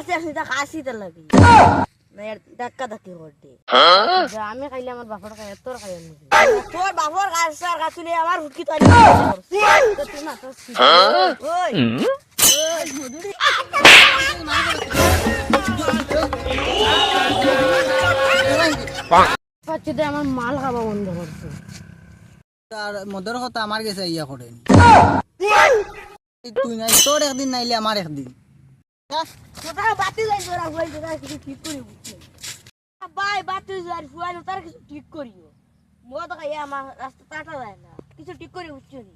আসি আসি তা খাসি তা লাগি না ধাক্কা ধাক্কি করতে আমি খাইলে আমার বাপর খাই তোর খাই আমি তোর বাপর কাছার কাছুলে আমার হুটকি তৈরি তো তুই না তোর ওই পাচ্ছিতে আমার মাল খাওয়া বন্ধ করছে আর মদর কথা আমার কাছে ইয়া করেন তুই নাই তোর একদিন নাইলে আমার একদিন কোথাও বাতি যাই তোরা বই তোরা কিছু ঠিক করি বুঝছিস বাই বাতি যাই ফুয়াই তার কিছু ঠিক করিও মদ খাইয়া আমার রাস্তা কাটা যায় না কিছু ঠিক করি বুঝছিস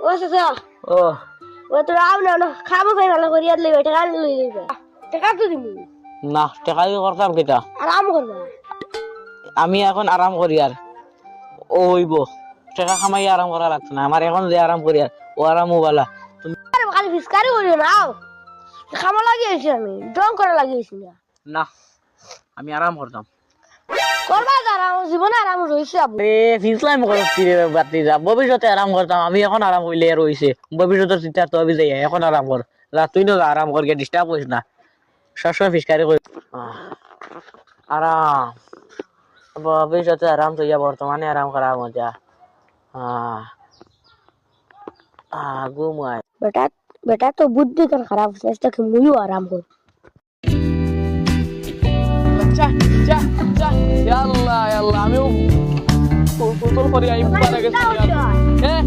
ও সাসা ও ও তো আও না খাবো খাই ভালো করি আর লই টাকা লই লইবা টাকা তো দিমু না টাকা দিয়ে করতাম কিটা আরাম করবা আমি এখন আরাম করি আর ও হইব টাকা কামাই আরাম করা লাগছে না আমার এখন যে আরাম করি আর ও আরামও বালা তুমি আরে খালি ফিসকারি করিও না আও খামা লাগিয়েছি আমি ডং করে লাগিয়েছি না না আমি আরাম করতাম করবা আরাম জীবনে আরাম রইছে আবু এ ফিসলাম করছি রে বাতি যা ভবিষ্যতে আরাম করতাম আমি এখন আরাম হইলে রইছে ভবিষ্যতের চিন্তা তো আমি যাই এখন আরাম কর যা তুই না আরাম কর গে ডিস্টার্ব করিস না সবসময় ফিসকারি করি আরাম ভবিষ্যতে আরাম তো বর্তমানে আরাম করা মজা ঘুমায় बेटा बेटा तो बुद्धि कर खराब है इसलिए कि मुझे आराम कर ইয়াল্লা ইয়াল্লা আমিও ফুটবল করি আই পারে গেছি হ্যাঁ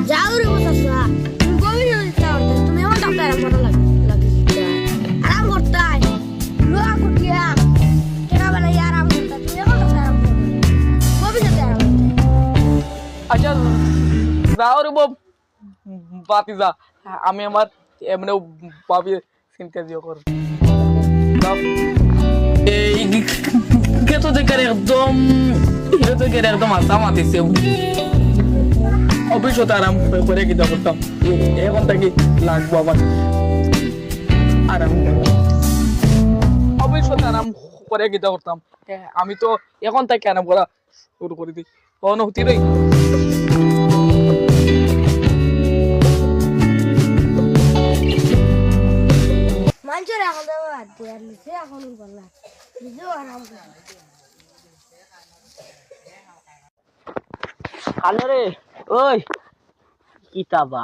जाओ रे वो ससुरा तुम कोई नहीं जाओ तुम्हें वो डॉक्टर आराम करने लगी आराम करता है लोहा कुटिया क्या बना यार आराम करता तुम्हें वो डॉक्टर आराम करता वो भी जाते आराम আচ্ছা যাও রে বাতি যা আমি আমার এমনি ভাবি চিন্তা দিও কর এই কেতো থেকে একদম আশা মাতিছে ভবিষ্যতে আরাম করে কি করতাম এখন থেকে লাগবো আমার আরাম ভবিষ্যতে আরাম করে কি করতাম আমি তো এখন থেকে আরাম করা শুরু করে দিই অনুভূতি রই মানুষের এখন তো বাদ দিয়ে আর নিচে এখন বললা নিজেও আরাম করে হ্যালো রে ওই কিতাবা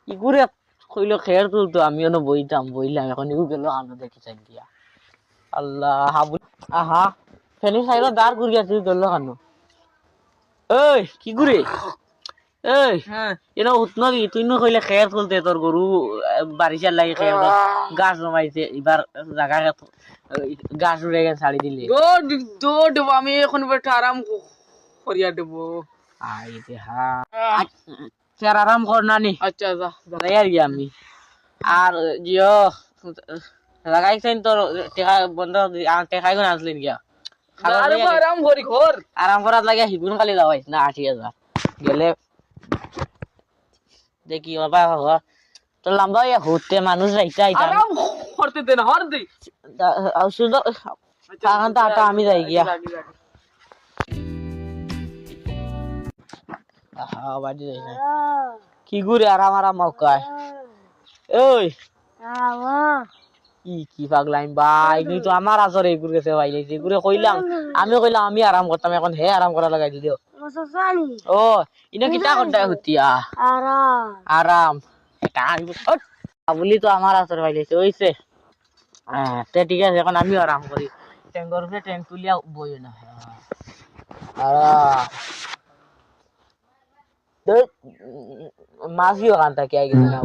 ইগুরে কইলো খেয়ার তুলতো আমিও না বইলাম এখন ইগু গেল আনো দেখি চাই দিয়া আল্লাহ হাবু আহা ফেনি সাইরা দাঁড় ঘুরি আছে গেল কানো ওই কি ঘুরে এই হ্যাঁ এরা উঠনো কি তুই না কইলে খেয়ার তুলতে তোর গরু বারিশার লাগে খেয়ার গাছ জমাইছে এবার জায়গা গাছ উড়ে গেছে ছাড়ি দিলে আমি এখন বেটা আরাম করিয়া দেবো আই দেহা চার আরাম কর নানি আচ্ছা যা যাই আর আমি আর জিও লাগাইছেন তোর টেকা বন্ধ টেকাই কোন আসলেন গিয়া আরাম করি ঘর আরাম করার লাগে হিগুন খালি যাওয়াই না ৮০০০ গেলে দেখি বাবা তো লম্বা ইয়া হতে মানুষ রাইতা আরাম করতে দেন হর দে শুধু কারণ তো আটা আমি যাই গিয়া বাড়ি যাই না কি ঘুরে আরাম মৌকায় ওই কি পাগলাম ভাই তুই তো আমার আসর এই ঘুরে গেছে ভাই ঘুরে কইলাম আমিও কইলাম আমি আরাম করতাম এখন হে আরাম করা লাগাই দিও ও ইনা কিটা করতে হতিয়া আরাম বলি তো আমার আসর পাইলেছে ওইছে হ্যাঁ ঠিক আছে এখন আমিও আরাম করি ট্যাঙ্গর উপরে ট্যাঙ্ক তুলিয়া বই না আরাম মাঝিও কান্তা কে আগে না